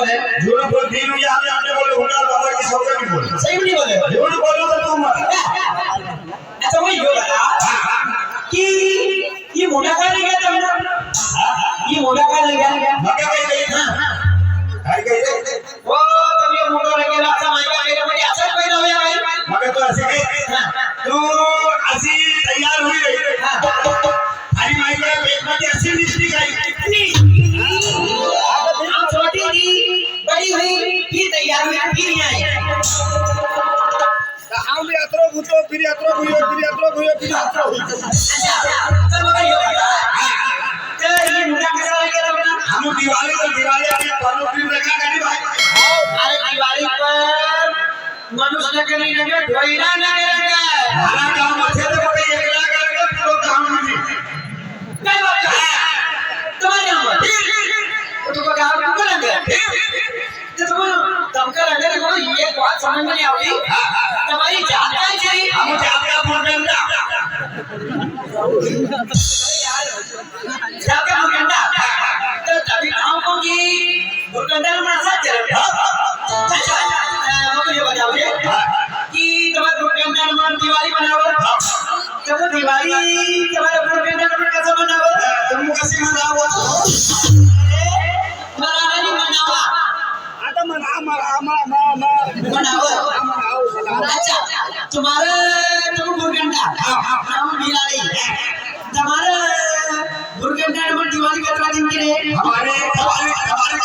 बोले झूठ बोल दिन या आपने बोले होटल बाबा की सौदा नहीं बोले सही नहीं बोले झूठ बोलो तो तुम मत अच्छा वही यो बता कि ये मोटा का नहीं गया तुमने ये मोटा का नहीं गया मगे भाई हां हाय गए वो तब ये मोटा रह गया रास्ता मायका मेरे बड़ी असर पैदा हो गया भाई मगे तो ऐसे गए तू ऐसी तैयार हुई गई हरी माई का पेट में ऐसी मिस्टी गई हम छोटी थी बड़ी हुई फिर तैयार हुई फिर नहीं आई हम यात्रा भूतो फिर यात्रा भूयो फिर यात्रा भूयो फिर यात्रा हुई अच्छा तो मगर ये बता तो ये मोटा कैसा लग गया अपना हम दिवाली तो दिवाली आके पानो फिर रखा करी भाई अरे दिवाली पर मनुष्य के नहीं लगे ढोइना ना लगे हमारा गांव में थे तो बड़े एक लाख करके पूरा गांव में क्या बात है तुम्हारे यहाँ पर तो गांव में कौन लगे तो तुम का लगे तो ये बात समझ में नहीं आती तुम्हारी जात का चाहिए हम जात का मुर्गंडा जात का मुर्गंडा तो तभी गांव को की मुर्गंडा में साथ चल रहा अच्छा मुझे ये बताओगे कि तुम्हारे मुर्गंडा में दिवाली मनाओ तो दिवाली तुम्हारे मुर्गंडा में कैसे मनाओ तुम कैसे मनाओ मनाना नहीं मनावा आता मनाओ अच्छा तुम्हारा तुम मुर्गंडा नाम दिवाली तुम्हारा मुर्गंडा में दिवाली कितना दिन की रे हमारे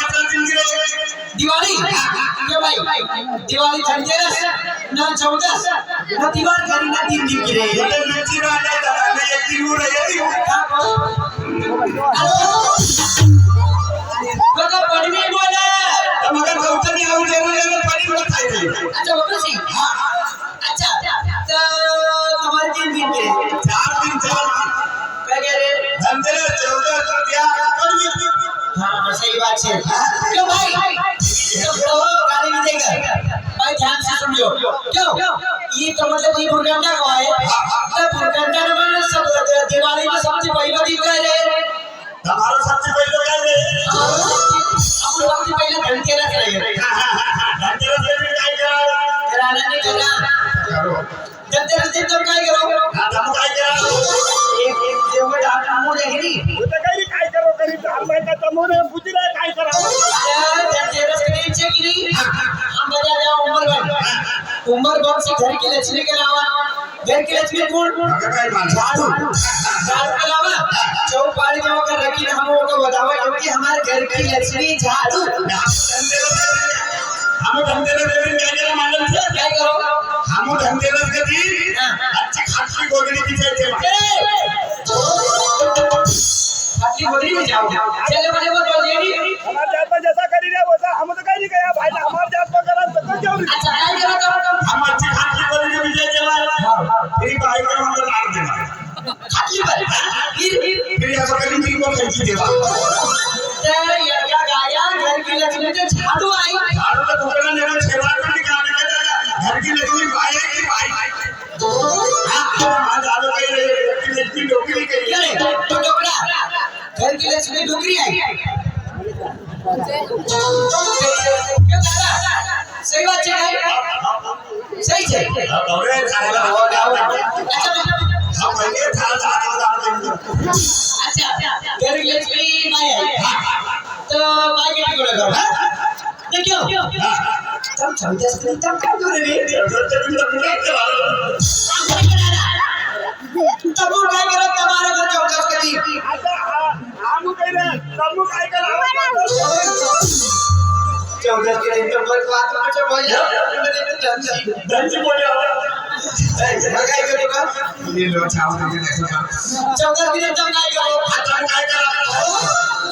कितना दिन की दिवाली ये भाई दिवाली धनतेरस ना 14 ना दिवाली करी ना 3 दिन की रे ये मिर्ची ना ले दलाने एक दिन हो रही है बता पढ़ में बोला मगर गौतम ने आउ जरूर पड़ी बताई रही अच्छा बाबू जी अच्छा तो तुम्हारे 3 दिन के 4 दिन क्या कह रे धनतेरस 14 तृतीया कड़ी हां सही बात है क्यों भाई सब तो गाली नहीं देगा भाई ध्यान से सुन लो क्यों ये तो मतलब ये मुर्गंडा को है तो मुर्गंडा में सब दिवाली में सबसे पहले दिन कह रहे हमारा सबसे पहले क्या है हम सबसे पहले धनतेरस रहे धनतेरस दिन क्या कराना नहीं करना करो धनतेरस दिन तुम क्या करो हम क्या करो एक देवगढ़ आप नामो देखनी तो कहीं काय करो कहीं हम का तमोने पूछ रहा है काय करो धनतेरस के दिन से कि नहीं हम बजा जाओ उमर से घर की लक्ष्मी के अलावा घर की लक्ष्मी कौन झाड़ू झाड़ू के अलावा चौपाल के होकर रखी हम लोगों को बताओ क्योंकि हमारे घर की लक्ष्मी झाड़ू हम धनतेरस दिन क्या करो मालूम है क्या करो हम धनतेरस के दिन अच्छा खाटी गोगड़ी की चाहिए खाटी गोगड़ी में जाओ चले बोले वो बोल देनी हमारे जात में जैसा करी रहे वैसा हम तो कहीं नहीं गया भाई हमारे जात में करा तो क्यों अच्छा क्या करो हम अच्छी खाटी गोगड़ी के विजय चला फिर भाई को हम मार देना खाटी पर फिर ऐसा करी फिर को खींच देवा ते ये क्या गाया घर की लक्ष्मी तो झाड़ू आई झाड़ू तो दूसरा लेना सेवा कर निकालने के घर की लक्ष्मी भाई है कि भाई हां झाड़ू कही रही है की लक्ष्मी डोकरी कही अरे तो डोकरा घर की लक्ष्मी डोकरी आई क्यों दादा सही बात है सही है अरे खाएगा अच्छा हम पहले था अच्छा घर की लक्ष्मी माई है तो माई के टिकोड़ा करो ये क्यों तुम 14 दिन तक क्या कर रहे तब वो क्या करो तुम्हारे घर 14 के दिन हम कह रहे सब काय कर 14 के दिन तो बहुत बात मुझे बोल जाओ धनजी बोले काय करो का ये लो छाव दे 14 के दिन तुम काय करो हम काय कर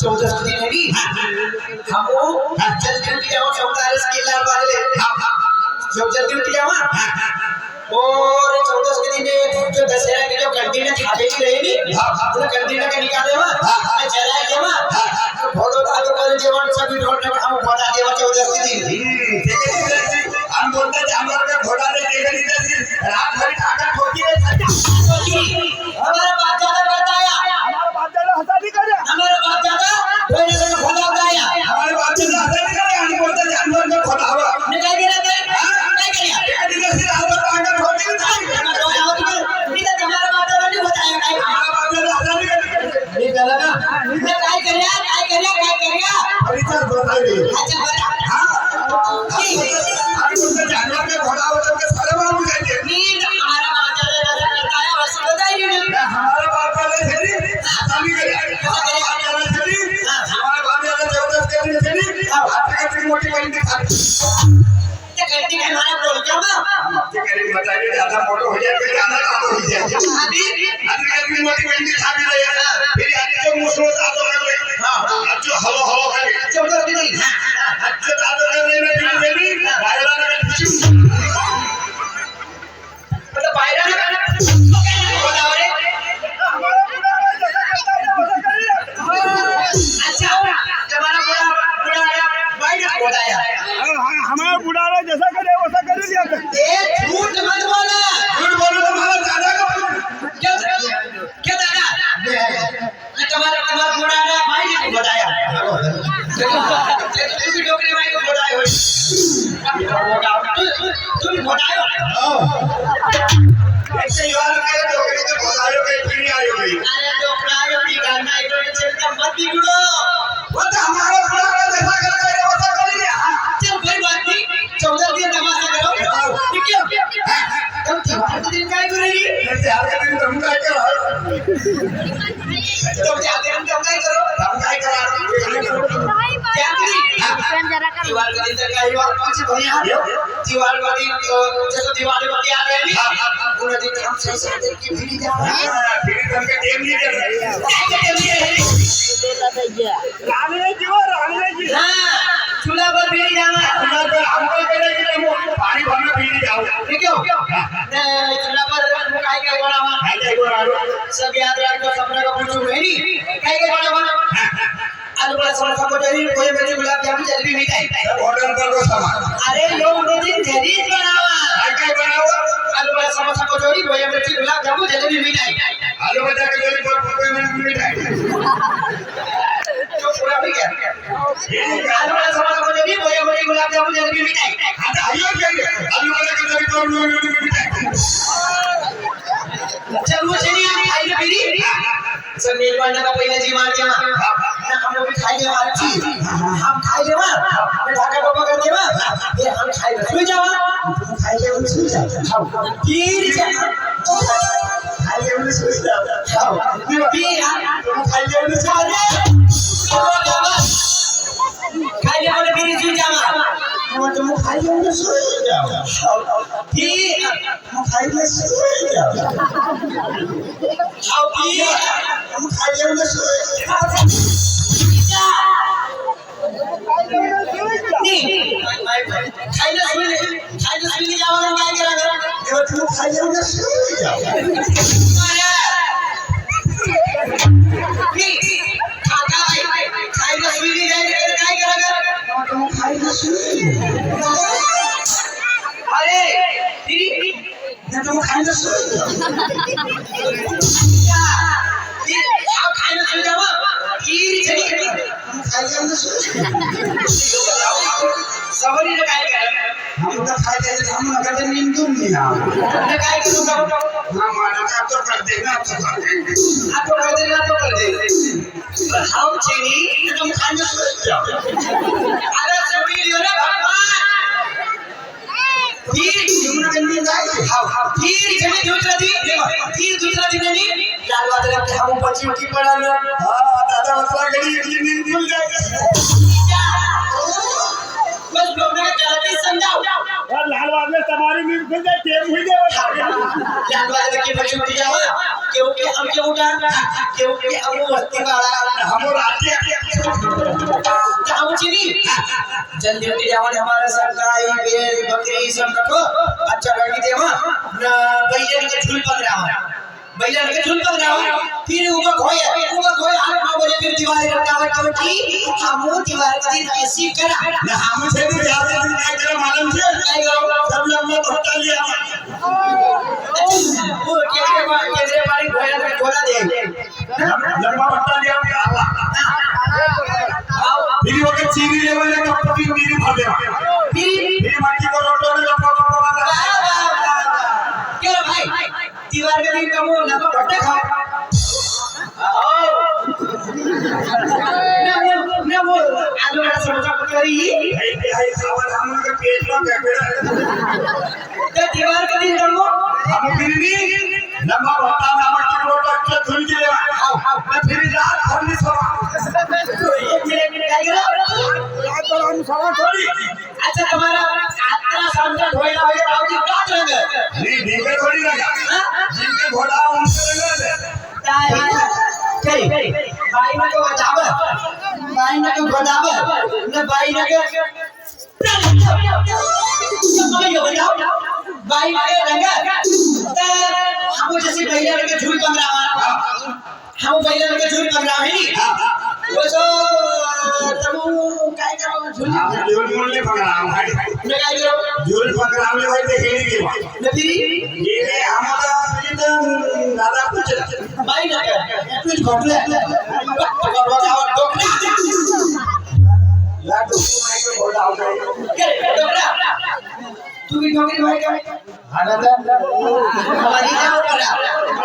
14 के दिन है भी हम वो जल्दी उठ जाओ 14 के लाल वाले जल्दी उठ जाओ और 14 के दिन जो दशहरा के जो कंटीन खाते की रहेगी वो कंटीन का निकाले हुआ मैं चला देवा फोटो डालो कर जेवन सभी ढोल में हम फोटा देवा 14 के दिन हम बोलते जानवर के घोड़ा ने टेकरी दे रात भर ठाका ठोकी रे हमारा बात ज्यादा बताया हमारा बात ज्यादा हंसा नहीं करे हमारा बात ज्यादा कोई ने भला गाया हमारे बात ज्यादा हंसा नहीं करे काय करूया परिचय बताइए अच्छा बरं अरे उनका जानवर का घोड़ा होता है सारे मालूम चाहिए मी हमारा बाजारे राजा करता है वैसे बताइए ना हमारा बाप वाले छेरी साली के हमारा बाप वाले छेरी हमारा बाप वाले जबरदस्त के छेरी हाथ का मोटी बन के खा क्या कहती है हमारा प्रोग्राम हम आपके करीब बताइए ज्यादा मोटो हो जाए फिर ज्यादा काम हो जाए अभी हाथ का मोटी बन के खा भी रहे हैं फिर आज जो मुसलो सातो कर रहे हां आज जो हलो हलो करे चौदह दिन अच्छा सातो कर रहे हैं बेबी बायरा ने खुशी मतलब बायरा ने बताओ रे अच्छा तुम्हारा बड़ा बायरा बताया हमारा बुढ़ारा जैसा करे वैसा कर दिया ए झूठ मत बोला झूठ बोलो तो हमारा दादा का क्या दादा तुम्हारा बड़ा भाई ने बताया तू भी डोकरी भाई को बताया हो तू भी बताया ऐसे यार के डोकरी के बतायो के फिर आयो भाई अरे डोकरायो की गाना इधर से मत बिगड़ो वो तो हमारा बुढ़ारा जैसा कर रहे हैं वैसा कर लिया चल कोई बात नहीं 14 दिन तमाशा करो ठीक है तुम 14 दिन काय करेगी ऐसे हर दिन तुम क्या कर रहे हो तुम जाते हम क्या करो हम क्या कर रहे हो क्या करी दीवार का दिन तक का दीवार कौन सी भैया दीवार वाली जैसे दीवार वाली आ रही है उन्हें दिन हम सही से देख के फिर जा रहे हैं फिर करके टेम नहीं कर रहे रानी जी वो रानी जी हां चूल्हा पर फिर जाना अपना पर हमको कहने के लिए पानी भरना फिर जाओ ठीक है चूल्हा पर काय काय बनावा ऐसे को राडो सब याद रख तो सपना का पूछू है नी काय काय बनावा आलू बड़ा समोसा कचौरी कोई मेरी गुलाब जामुन जलेबी मिठाई सब होटल पर को सामान अरे लोग रोटी जरीज बनावा क्या बनाओ आलू बड़ा समोसा कचौरी कोई मेरी गुलाब जामुन जलेबी मिठाई आलू बजा के जल्दी पर कोई मिठाई तो पूरा भी क्या आलू बड़ा समोसा कचौरी कोई मेरी गुलाब जामुन जलेबी मिठाई हां आइयो क्या आलू बजा के जल्दी पर मिठाई चलो चलिए हम खाइए फिरी सर मेरे वाला का पहले जी मार दिया ना हम लोग भी खाइए मार जी हम खाइए मार मैं ढाका टोपा कर देवा ये हम खाइए सुई जावा खाइए हम सुई जा तीर जा खाइए हम सुई जा तीर खाइए हम सुई जा खाइए वाले फिर सुई जावा हम तो खाइए हम सुई जा तीर खाइए सुई जा आओ तीर हम खाइए हम सुई जा खाइए सुई जावा हम क्या करेंगे ये तुम खाइए हम सुई जा खाता है खाइए सुई जाएगा क्या करेंगे तुम खाइए सुई अरे दीदी ये तुम खाइए सुई जा आप खाइए सुई जावा तीर चली हम खाइए हम सुई सबरी ने काय करे हम तो खाई दे हम नगर में नींद नहीं आ ने काय करूं हम माना का तो कर देना आप तो कर देंगे आप तो कर देना तो कर देंगे हम चीनी तुम खाने सुई जाओ अरे सभी लियो ना भगवान तीर जुमना गंदी जाए तीर चली दूसरा दिन तीर दूसरा दिन नहीं लाल बादल के हम पची उठी पड़ा ना हां दादा मतलब गड़ी नींद भूल जाएगा बस लोगों ने गलती समझाओ और लाल बादल तुम्हारी नींद खुल जाए टेम हुई जाए लाल बादल के पची उठी जाओ क्योंकि हम के उठा क्योंकि अब वो वस्ती वाला हम रात हम चीनी जल्दी उठी जाओ हमारा सब गाय भेड़ बकरी सब रखो अच्छा रखी देवा ना बैलन के झूल पर रहा बैलन के झूल पर रहा फिर ऊपर खोए हाथ में बोले फिर दीवार रटावट की हम दीवार का दिन ऐसी करा हम से भी ज्यादा दिन क्या करे मालूम से काय करो सब लोग मत हटा लिया वो केंद्र पानी खोला दे लंबा हटा लिया फिर वो के चीनी लेवल का पति नीरी भर दे फिर मट्टी को रोटो में लंबा क्या भाई दीवार के दिन का वो लंबा भट्टा खाओ ना वो आलू वाला समोसा करी आई खावा हम के पेट में गड़बड़ ते दीवार के दिन डरो हम फिर भी लंबा होता नाम की रोट अच्छा धुल के मैं फिर रात भर नहीं सोवा एक मिनट क्या करो रात भर हम सवा थोड़ी अच्छा तुम्हारा आत्मा सामने धोइला हो गया रावजी काट रंग नहीं देखे थोड़ी लगा जिनके घोड़ा उनसे लगा ताई भाई ने को बचाव भाई ने को गोदाव ने भाई ने के भाई के रंग हम जैसे पहले लगे झूल पंगरा हम पहले लगे झूल पंगरा है नी वो सो तमु काय करो झूल जोर बोलने पकड़ा हम भाई ने काय करो जोर पकड़ा हम भाई देखे नहीं के ने फिर ये हमारा प्रीतम दादा कुछ भाई ने के कुछ घटले भगवान डोकरा लाडू माई को घोड़ा हो गए के डोकरा तू भी ठोकरी भाई का हमारी क्या